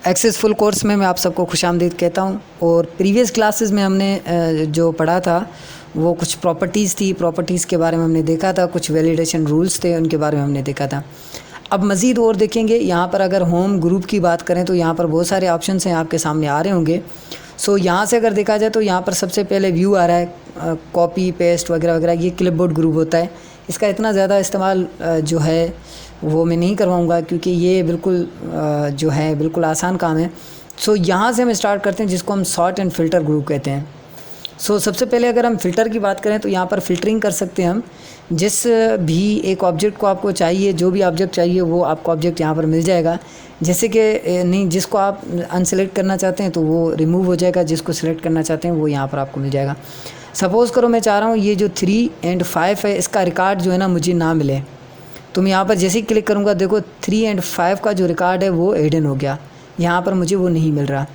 एक्सेसफुल course में मैं आप सबको खुशामदीद कहता हूं। और प्रीवियस क्लासेस में हमने जो पढ़ा था वो कुछ प्रॉपर्टीज़ थी, प्रॉपर्टीज़ के बारे में हमने देखा था, कुछ वैलिडेशन रूल्स थे उनके बारे में हमने देखा था। अब मज़ीद और देखेंगे। यहाँ पर अगर होम ग्रुप की बात करें तो यहाँ पर बहुत सारे ऑप्शंस हैं, आपके सामने आ रहे होंगे। सो यहाँ से अगर देखा जाए तो यहाँ पर सबसे पहले व्यू आ रहा है, कॉपी पेस्ट वगैरह वगैरह, ये क्लिपबोर्ड ग्रुप होता है। इसका इतना ज़्यादा इस्तेमाल जो है वो मैं नहीं करवाऊँगा क्योंकि ये बिल्कुल जो है बिल्कुल आसान काम है। सो यहाँ से हम स्टार्ट करते हैं जिसको हम सॉर्ट एंड फ़िल्टर ग्रुप कहते हैं। सो सबसे पहले अगर हम फ़िल्टर की बात करें तो यहाँ पर फ़िल्टरिंग कर सकते हैं हम। जिस भी एक ऑब्जेक्ट को आपको चाहिए, जो भी ऑब्जेक्ट चाहिए वो आपको ऑब्जेक्ट यहाँ पर मिल जाएगा। जैसे कि नहीं, जिसको आप अनसेलेक्ट करना चाहते हैं तो वो रिमूव हो जाएगा, जिसको सिलेक्ट करना चाहते हैं वो यहाँ पर आपको मिल जाएगा। सपोज़ करो मैं चाह रहा हूँ ये जो 3 और 5 है इसका रिकॉर्ड जो है ना मुझे ना मिले, तो मैं यहाँ पर जैसे ही क्लिक करूँगा देखो 3 और 5 का जो रिकॉर्ड है वो हिडन हो गया, यहाँ पर मुझे वो नहीं मिल रहा।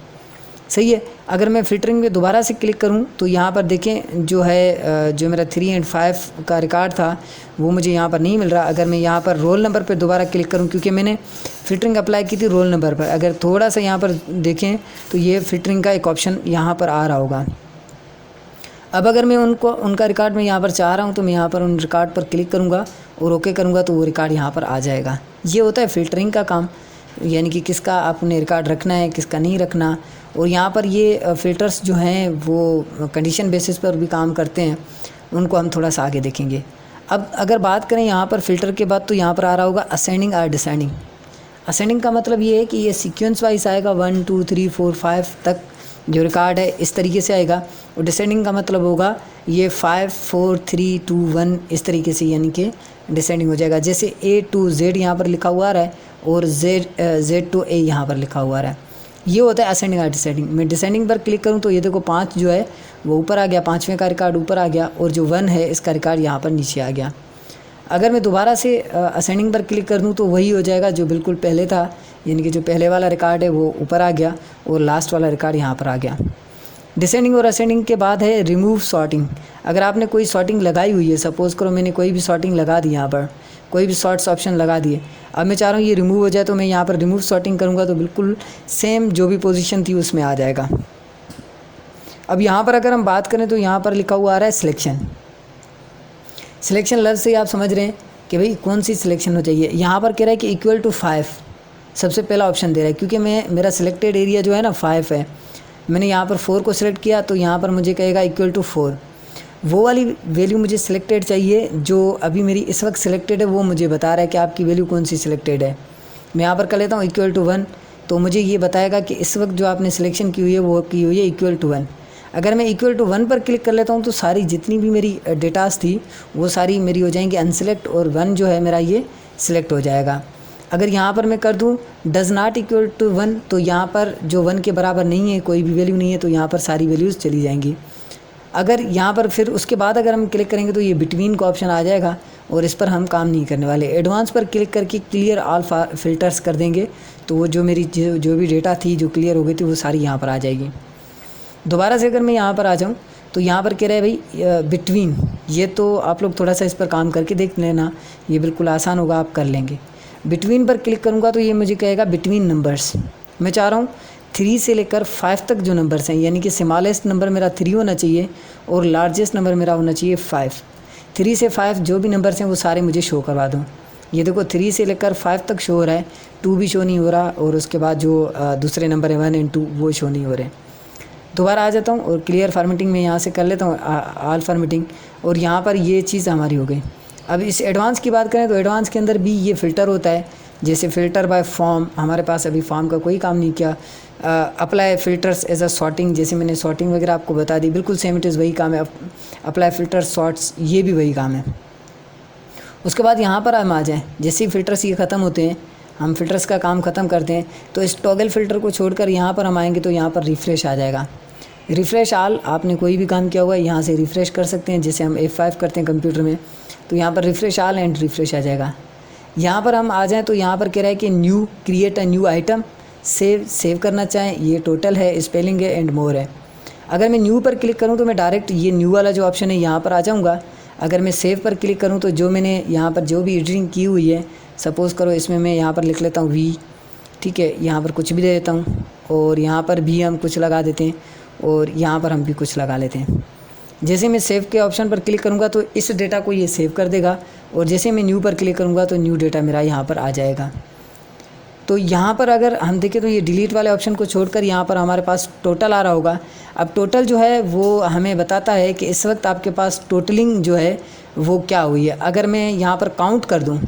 सही है। अगर मैं फ़िल्टरिंग में दोबारा से क्लिक करूं तो यहाँ पर देखें जो है जो मेरा 3 और 5 का रिकॉर्ड था वो मुझे यहाँ पर नहीं मिल रहा। अगर मैं यहाँ पर रोल नंबर पर दोबारा क्लिक करूं, क्योंकि मैंने फ़िल्टरिंग अप्लाई की थी रोल नंबर पर, अगर थोड़ा सा यहाँ पर देखें तो ये फ़िल्टरिंग का एक ऑप्शन यहाँ पर आ रहा होगा। अब अगर मैं उनका रिकॉर्ड में यहाँ पर चाह रहा हूँ तो मैं यहाँ पर उन रिकॉर्ड पर क्लिक करूँगा और ओके करूँगा तो वो रिकॉर्ड यहाँ पर आ जाएगा। ये होता है फ़िल्टरिंग का काम, यानी कि किसका आपने रिकॉर्ड रखना है, किसका नहीं रखना। और यहाँ पर ये फ़िल्टर्स जो हैं वो कंडीशन बेसिस पर भी काम करते हैं, उनको हम थोड़ा सा आगे देखेंगे। अब अगर बात करें यहाँ पर फ़िल्टर के बाद तो यहाँ पर आ रहा होगा असेंडिंग और डिसेंडिंग। असेंडिंग का मतलब ये है कि ये सीक्वेंस वाइज आएगा, 1 2 3 4 5 तक जो रिकॉर्ड है इस तरीके से आएगा। और डिसेंडिंग का मतलब होगा ये 5 4 3 2 1 इस तरीके से, यानी कि डिसेंडिंग हो जाएगा। जैसे A to Z यहाँ पर लिखा हुआ आ रहा है और Z to A यहाँ पर लिखा हुआ आ रहा है, ये होता है असेंडिंग और डिसेंडिंग। मैं डिसेंडिंग पर क्लिक करूँ तो ये देखो 5 जो है वो ऊपर आ गया, 5वें का रिकॉर्ड ऊपर आ गया, और जो 1 है इसका रिकॉर्ड यहाँ पर नीचे आ गया। अगर मैं दोबारा से असेंडिंग पर क्लिक कर दूँ तो वही हो जाएगा जो बिल्कुल पहले था, यानी कि जो पहले वाला रिकॉर्ड है वो ऊपर आ गया और लास्ट वाला रिकॉर्ड यहाँ पर आ गया। डिसेंडिंग और असेंडिंग के बाद है रिमूव सॉर्टिंग। अगर आपने कोई सॉर्टिंग लगाई हुई है, सपोज़ करो मैंने कोई भी सॉर्टिंग लगा दी, यहाँ पर कोई भी सॉर्ट्स ऑप्शन लगा दिए, अब मैं चाह रहा हूँ ये रिमूव हो जाए, तो मैं यहाँ पर रिमूव सॉर्टिंग करूँगा तो बिल्कुल सेम जो भी पोजीशन थी उसमें आ जाएगा। अब यहाँ पर अगर हम बात करें तो यहाँ पर लिखा हुआ आ रहा है सिलेक्शन। सिलेक्शन लफ्ज़ से आप समझ रहे हैं कि भाई कौन सी सिलेक्शन हो चाहिए। यहाँ पर कह रहा है कि इक्वल टू 5 सबसे पहला ऑप्शन दे रहा है, क्योंकि मेरा सिलेक्टेड एरिया जो है ना 5 है। मैंने यहाँ पर 4 को सिलेक्ट किया तो यहाँ पर मुझे कहेगा इक्वल टू 4। वो वाली वैल्यू मुझे सिलेक्टेड चाहिए जो अभी मेरी इस वक्त सिलेक्टेड है, वो मुझे बता रहा है कि आपकी वैल्यू कौन सी सिलेक्टेड है। मैं यहाँ पर कर लेता हूँ इक्वल टू 1, तो मुझे ये बताएगा कि इस वक्त जो आपने सिलेक्शन की हुई है वो की हुई है इक्वल टू 1। अगर मैं इक्वल टू 1 पर क्लिक कर लेता हूँ तो सारी जितनी भी मेरी डेटास थी वो सारी मेरी हो जाएंगी अनसेलेक्ट, और 1 जो है मेरा ये सिलेक्ट हो जाएगा। अगर यहाँ पर मैं कर दूँ डज़ नॉट इक्वल टू 1, तो यहाँ पर जो 1 के बराबर नहीं है, कोई भी वैल्यू नहीं है, तो यहाँ पर सारी वैल्यूज़ चली जाएंगी। अगर यहाँ पर फिर उसके बाद अगर हम क्लिक करेंगे तो ये बिटवीन का ऑप्शन आ जाएगा, और इस पर हम काम नहीं करने वाले। एडवांस पर क्लिक करके क्लियर ऑल फिल्टर्स कर देंगे तो वो जो मेरी जो भी डेटा थी जो क्लियर हो गई थी वो सारी यहाँ पर आ जाएगी। दोबारा से अगर मैं यहाँ पर आ जाऊँ तो यहाँ पर कह रहा है भाई बिटवीन, ये तो आप लोग थोड़ा सा इस पर काम करके देख लेना, ये बिल्कुल आसान होगा, आप कर लेंगे। बिटवीन पर क्लिक करूँगा तो ये मुझे कहेगा बिटवीन नंबर्स। मैं चाह रहा हूँ 3 से लेकर 5 तक जो नंबर्स हैं, यानी कि स्मॉलेस्ट नंबर मेरा 3 होना चाहिए और लार्जेस्ट नंबर मेरा होना चाहिए 5। 3 से 5 जो भी नंबर्स हैं वो सारे मुझे शो करवा दो। ये देखो 3 से लेकर 5 तक शो हो रहा है, 2 भी शो नहीं हो रहा, और उसके बाद जो दूसरे नंबर है 1 और 2 वो शो नहीं हो रहे। दोबारा आ जाता हूँ और क्लियर फॉर्मेटिंग में यहाँ से कर लेता हूँ ऑल फॉर्मेटिंग, और यहाँ पर ये चीज़ हमारी हो गई। अब इस एडवांस की बात करें तो एडवांस के अंदर भी ये फ़िल्टर होता है, जैसे फ़िल्टर बाय फॉर्म। हमारे पास अभी फॉर्म का कोई काम नहीं किया। Apply filters as a sorting, जैसे मैंने सॉर्टिंग वगैरह आपको बता दी, बिल्कुल सेम इट इज़ वही काम है। अप्लाई फ़िल्टर सॉर्ट्स, ये भी वही काम है। उसके बाद यहाँ पर हम आ जाएँ, जैसे ही फ़िल्टर्स ये ख़त्म होते हैं, हम फ़िल्टर्स का काम ख़त्म करते हैं, तो इस टॉगल फ़िल्टर को छोड़कर यहाँ पर हम आएँगे तो यहाँ पर रिफ़्रेश आ जाएगा। रिफ़्रेश ऑल, आपने कोई भी काम किया हुआ है यहाँ से रिफ़्रेश कर सकते हैं। जैसे हम F5 करते हैं कंप्यूटर में तो यहाँ पर रिफ़्रेश ऑल एंड रिफ़्रेश आ जाएगा। यहाँ पर हम आ जाएँ तो यहाँ पर कह रहा है कि new, create a new item, save करना चाहें, ये टोटल है, स्पेलिंग है एंड मोर है। अगर मैं न्यू पर क्लिक करूँ तो मैं डायरेक्ट ये न्यू वाला जो ऑप्शन है यहाँ पर आ जाऊँगा। अगर मैं सेव पर क्लिक करूँ तो जो मैंने यहाँ पर जो भी एडिटिंग की हुई है, सपोज़ करो इसमें मैं यहाँ पर लिख लेता हूँ V, ठीक है, यहाँ पर कुछ भी दे देता हूँ और यहाँ पर भी हम कुछ लगा देते हैं और यहाँ पर हम भी कुछ लगा लेते हैं। जैसे मैं सेव के ऑप्शन पर क्लिक करूँगा तो इस डेटा को ये सेव कर देगा और जैसे मैं न्यू पर क्लिक करूँगा तो न्यू डेटा मेरा यहाँ पर आ जाएगा। तो यहाँ पर अगर हम देखें तो ये डिलीट वाले ऑप्शन को छोड़कर यहाँ पर हमारे पास टोटल आ रहा होगा। अब टोटल जो है वो हमें बताता है कि इस वक्त आपके पास टोटलिंग जो है वो क्या हुई है। अगर मैं यहाँ पर काउंट कर दूँ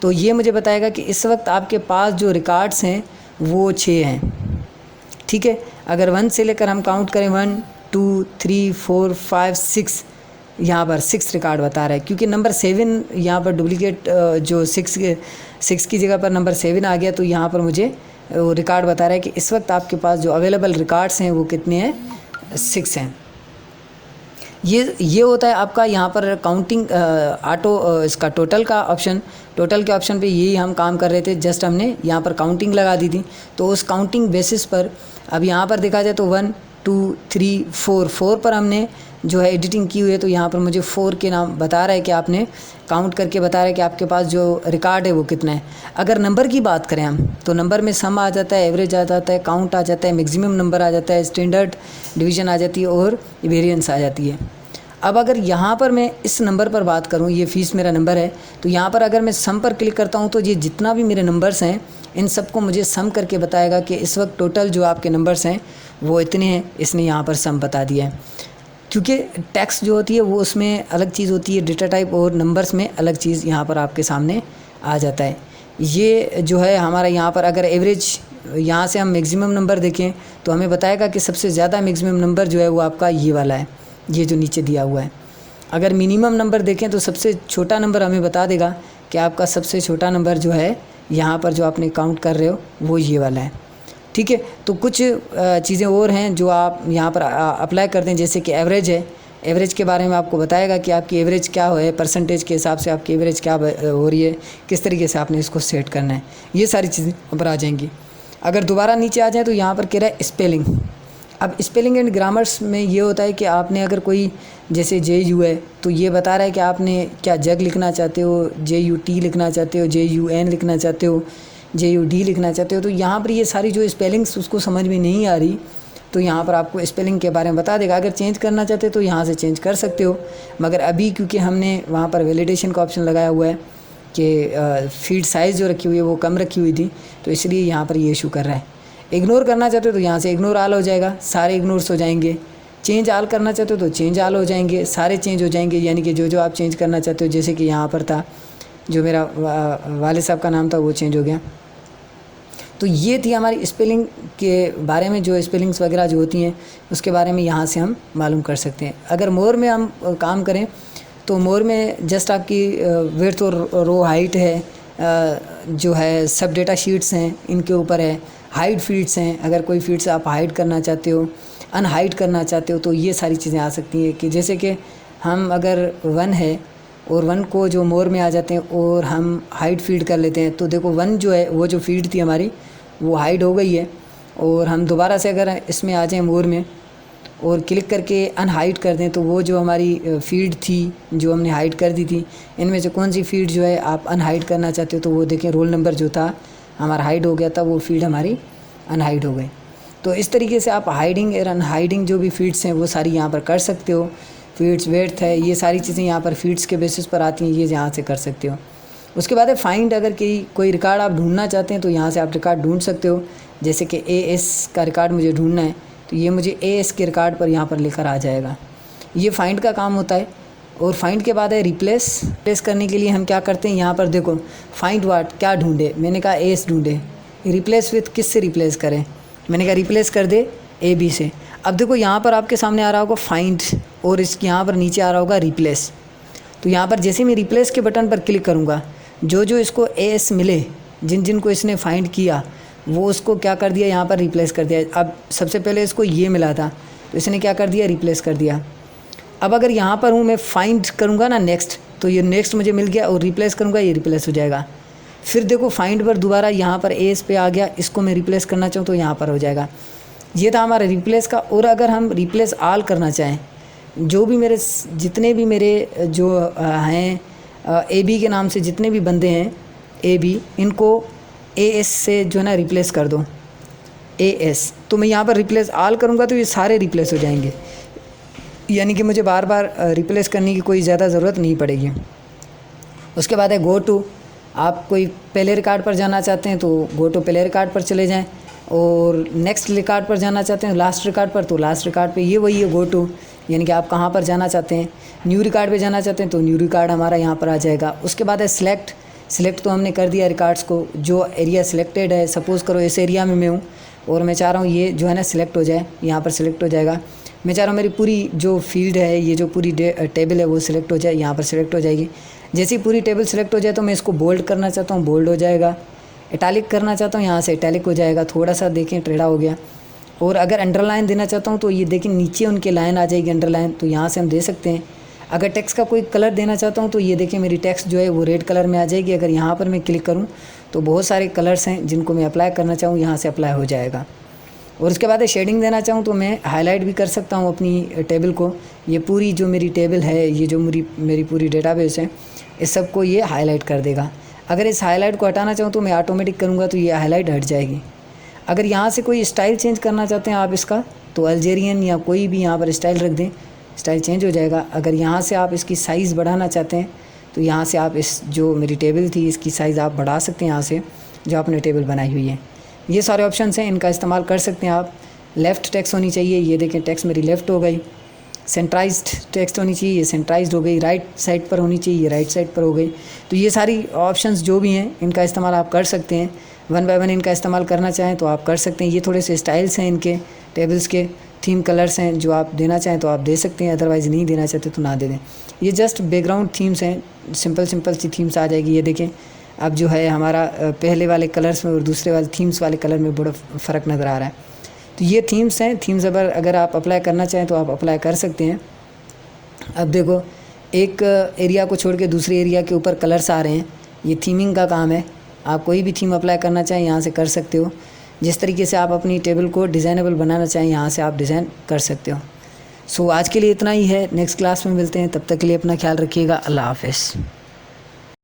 तो ये मुझे बताएगा कि इस वक्त आपके पास जो रिकॉर्ड्स हैं वो 6 हैं, ठीक है। अगर 1 से लेकर हम काउंट करें 1 2 3 4 5 6, यहाँ पर 6 रिकॉर्ड बता रहा है क्योंकि नंबर 7 यहाँ पर डुप्लीकेट जो 6 की जगह पर नंबर 7 आ गया, तो यहाँ पर मुझे वो रिकॉर्ड बता रहा है कि इस वक्त आपके पास जो अवेलेबल रिकॉर्ड्स हैं वो कितने हैं, 6 हैं। ये होता है आपका यहाँ पर काउंटिंग ऑटो इसका टोटल का ऑप्शन। टोटल के ऑप्शन पे यही हम काम कर रहे थे, जस्ट हमने यहाँ पर काउंटिंग लगा दी थी। तो उस काउंटिंग बेसिस पर अब यहाँ पर देखा जाए तो 1 2 3 4 पर हमने जो है एडिटिंग की हुई है। तो यहाँ पर मुझे 4 के नाम बता रहा है कि आपने काउंट करके बता रहा है कि आपके पास जो रिकॉर्ड है वो कितना है। अगर नंबर की बात करें हम तो नंबर में सम आ जाता है, एवरेज आ जाता है, काउंट आ जाता है, मैक्सिमम नंबर आ जाता है, स्टैंडर्ड डिवीज़न आ जाती है और वेरिएंस आ जाती है। अब अगर यहाँ पर मैं इस नंबर पर बात करूँ, ये फीस मेरा नंबर है, तो यहाँ पर अगर मैं सम पर क्लिक करता हूँ तो ये जितना भी मेरे नंबर्स हैं इन सबको मुझे सम करके बताएगा कि इस वक्त टोटल जो आपके नंबर्स हैं वो इतने हैं। इसने यहाँ पर सम बता दिया है क्योंकि टैक्स जो होती है वो उसमें अलग चीज़ होती है, डेटा टाइप, और नंबर्स में अलग चीज़ यहाँ पर आपके सामने आ जाता है। ये जो है हमारा यहाँ पर अगर एवरेज यहाँ से हम मैक्सिमम नंबर देखें तो हमें बताएगा कि सबसे ज़्यादा मैक्सिमम नंबर जो है वो आपका ये वाला है, ये जो नीचे दिया हुआ है। अगर मिनिमम नंबर देखें तो सबसे छोटा नंबर हमें बता देगा कि आपका सबसे छोटा नंबर जो है यहाँ पर जो आपने काउंट कर रहे हो वो ये वाला है, ठीक है। तो कुछ चीज़ें और हैं जो आप यहाँ पर अप्लाई करते हैं, जैसे कि एवरेज है। एवरेज के बारे में आपको बताएगा कि आपकी एवरेज क्या है, परसेंटेज के हिसाब से आपकी एवरेज क्या हो रही है, किस तरीके से आपने इसको सेट करना है, ये सारी चीज़ें ऊपर आ जाएंगी। अगर दोबारा नीचे आ जाए तो यहाँ पर कह रहा है स्पेलिंग। अब स्पेलिंग एंड ग्रामर्स में ये होता है कि आपने अगर कोई जैसे JU है तो ये बता रहा है कि आपने क्या जग लिखना चाहते हो, JUT लिखना चाहते हो, JUN लिखना चाहते हो, JUD लिखना चाहते हो। तो यहाँ पर ये सारी जो स्पेलिंग्स उसको समझ में नहीं आ रही तो यहाँ पर आपको स्पेलिंग के बारे में बता देगा। अगर चेंज करना चाहते हो तो यहाँ से चेंज कर सकते हो, मगर अभी क्योंकि हमने वहाँ पर वैलिडेशन का ऑप्शन लगाया हुआ है कि फील्ड साइज़ जो रखी हुई है वो कम रखी हुई थी, तो इसलिए यहाँ पर ये इशू कर रहा है। इग्नोर करना चाहते हो तो यहाँ से इग्नोर ऑल हो जाएगा, सारे इग्नोर्स हो जाएंगे। चेंज ऑल करना चाहते हो तो चेंज ऑल हो जाएंगे, सारे चेंज हो जाएंगे, यानी कि जो जो आप चेंज करना चाहते हो। जैसे कि यहाँ पर था जो मेरा वाले साहब का नाम था वो चेंज हो गया। तो ये थी हमारी स्पेलिंग के बारे में, जो स्पेलिंग्स वगैरह जो होती हैं उसके बारे में यहाँ से हम मालूम कर सकते हैं। अगर मोर में हम काम करें तो मोर में जस्ट आपकी विड्थ और रो हाइट है, जो है सब डेटा शीट्स हैं इनके ऊपर है, हाइड फील्ड्स हैं। अगर कोई फील्ड्स आप हाइड करना चाहते हो, अनहाइड करना चाहते हो तो ये सारी चीज़ें आ सकती हैं। कि जैसे कि हम अगर 1 है और 1 को जो मोर में आ जाते हैं और हम हाइड फील्ड कर लेते हैं तो देखो 1 जो है वो जो फील्ड थी हमारी वो हाइड हो गई है। और हम दोबारा से अगर इसमें आ जाएं मोर में और क्लिक करके अनहाइड कर दें तो वो जो हमारी फील्ड थी जो हमने हाइड कर दी थी, इनमें से कौन सी फील्ड जो है आप अनहाइड करना चाहते हो तो वो देखें रोल नंबर जो था हमारा हाइड हो गया था, वो फील्ड हमारी अनहाइड हो गई। तो इस तरीके से आप हाइडिंग और अनहाइडिंग जो भी फील्ड्स हैं वो सारी यहाँ पर कर सकते हो। फील्ड्स वेड्थ है, ये सारी चीज़ें यहाँ पर फील्ड्स के बेसिस पर आती हैं, ये यहाँ से कर सकते हो। उसके बाद है फाइंड। अगर कोई रिकॉर्ड आप ढूंढना चाहते हैं तो यहाँ से आप रिकॉर्ड ढूंढ सकते हो। जैसे कि AS का रिकॉर्ड मुझे ढूंढना है तो ये मुझे AS के रिकॉर्ड पर यहाँ पर लेकर आ जाएगा। ये फाइंड का काम होता है। और फाइंड के बाद है रिप्लेस करने के लिए हम क्या करते हैं, यहाँ पर देखो फाइंड व्हाट, क्या ढूंढे, मैंने कहा AS ढूंढे। रिप्लेस विथ किस से रिप्लेस करें, मैंने कहा रिप्लेस कर दे AB से। अब देखो यहाँ पर आपके सामने आ रहा होगा फाइंड और इसके यहाँ पर नीचे आ रहा होगा रिप्लेस। तो यहाँ पर जैसे मैं रिप्लेस के बटन पर क्लिक करूँगा, जो जो इसको AS मिले, जिन जिन को इसने फाइंड किया वो उसको क्या कर दिया, यहाँ पर रिप्लेस कर दिया। अब सबसे पहले इसको ये मिला था तो इसने क्या कर दिया, रिप्लेस कर दिया। अब अगर यहाँ पर हूँ मैं फाइंड करूँगा ना नेक्स्ट, तो ये नेक्स्ट मुझे मिल गया और रिप्लेस करूँगा ये रिप्लेस हो जाएगा। फिर देखो फाइंड पर दोबारा यहाँ पर AS पे आ गया, इसको मैं रिप्लेस करना चाहूँ तो यहाँ पर हो जाएगा। ये था हमारा रिप्लेस का। और अगर हम रिप्लेस ऑल करना चाहें, जो भी मेरे जितने भी मेरे जो हैं AB के नाम से जितने भी बंदे हैं AB, इनको AS से जो है ना रिप्लेस कर दो, AS। तो मैं यहाँ पर रिप्लेस ऑल करूँगा तो ये सारे रिप्लेस हो जाएंगे, यानी कि मुझे बार बार रिप्लेस करने की कोई ज़्यादा ज़रूरत नहीं पड़ेगी। उसके बाद है गो टू। आप कोई पहले रिकॉर्ड पर जाना चाहते हैं तो गो टू पहले रिकॉर्ड पर चले जाएं, और नेक्स्ट रिकॉर्ड पर जाना चाहते हैं लास्ट रिकॉर्ड पर, तो लास्ट रिकॉर्ड पे ये वही है गो टू, यानी कि आप कहाँ पर जाना चाहते हैं। न्यू रिकॉर्ड पे जाना चाहते हैं तो न्यू रिकॉर्ड हमारा यहाँ पर आ जाएगा। उसके बाद है सिलेक्ट। सिलेक्ट तो हमने कर दिया रिकॉर्ड्स को, जो एरिया सिलेक्टेड है, सपोज़ करो इस एरिया में मैं हूँ और मैं चाह रहा हूँ ये जो है ना सिलेक्ट हो जाए, यहाँ पर सिलेक्ट हो जाएगा। मैं चाह रहा हूँ मेरी पूरी जो फील्ड है, ये जो पूरी टेबल है वो सिलेक्ट हो जाए, यहाँ पर सिलेक्ट हो जाएगी। जैसे ही पूरी टेबल सिलेक्ट हो जाए तो मैं इसको बोल्ड करना चाहता हूँ, बोल्ड हो जाएगा। इटैलिक करना चाहता हूँ, यहाँ से इटैलिक हो जाएगा, थोड़ा सा देखें टेढ़ा हो गया। और अगर अंडरलाइन देना चाहता हूँ तो ये देखें नीचे उनके लाइन आ जाएगी अंडरलाइन, तो यहाँ से हम दे सकते हैं। अगर टेक्स्ट का कोई कलर देना चाहता हूँ तो ये देखें मेरी टेक्स्ट जो है वो रेड कलर में आ जाएगी। अगर यहाँ पर मैं क्लिक करूँ तो बहुत सारे कलर्स हैं जिनको मैं अप्लाई करना चाहूँ, यहाँ से अप्लाई हो जाएगा। और उसके बाद शेडिंग देना चाहूँ तो मैं हाईलाइट भी कर सकता हूँ अपनी टेबल को। ये पूरी जो मेरी टेबल है, ये जो मेरी पूरी डेटाबेस है, इस सब को ये हाईलाइट कर देगा। अगर इस हाईलाइट को हटाना चाहूँ तो मैं ऑटोमेटिक करूँगा तो ये हाईलाइट हट जाएगी। अगर यहाँ से कोई स्टाइल चेंज करना चाहते हैं आप इसका, तो अल्जेरियन या कोई भी यहाँ पर स्टाइल रख दें, स्टाइल चेंज हो जाएगा। अगर यहाँ से आप इसकी साइज़ बढ़ाना चाहते हैं तो यहाँ से आप इस जो मेरी टेबल थी इसकी साइज़ आप बढ़ा सकते हैं यहाँ से, जो आपने टेबल बनाई हुई है। ये सारे ऑप्शंस हैं, इनका इस्तेमाल कर सकते हैं आप। लेफ़्ट टेक्स्ट होनी चाहिए, ये देखें टेक्स्ट मेरी लेफ़्ट हो गई। सेंट्राइज्ड टेक्स्ट होनी चाहिए, ये सेंट्राइज्ड हो गई। राइट साइड पर होनी चाहिए, ये राइट साइड पर हो गई। तो ये सारी ऑप्शंस जो भी हैं इनका इस्तेमाल आप कर सकते हैं। वन बाय वन इनका इस्तेमाल करना चाहें तो आप कर सकते हैं। ये थोड़े से स्टाइल्स हैं इनके टेबल्स के, थीम कलर्स हैं, जो आप देना चाहें तो आप दे सकते हैं, अदरवाइज़ नहीं देना चाहते तो ना दे दें। ये जस्ट बैकग्राउंड थीम्स हैं, सिंपल सी थीम्स आ जाएगी। ये देखें अब जो है हमारा पहले वाले कलर्स में और दूसरे वाले थीम्स वाले कलर में बड़ा फ़र्क नज़र आ रहा है। तो ये थीम्स हैं। थीम्स अगर आप अप्लाई करना चाहें तो आप अप्लाई कर सकते हैं। अब देखो एक एरिया को छोड़ के दूसरे एरिया के ऊपर कलर्स आ रहे हैं, ये थीमिंग का काम है। आप कोई भी थीम अप्लाई करना चाहें यहाँ से कर सकते हो। जिस तरीके से आप अपनी टेबल को डिज़ाइनेबल बनाना चाहें यहाँ से आप डिज़ाइन कर सकते हो। सो आज के लिए इतना ही है, नेक्स्ट क्लास में मिलते हैं, तब तक के लिए अपना ख्याल रखिएगा। अल्लाह हाफ़िज़।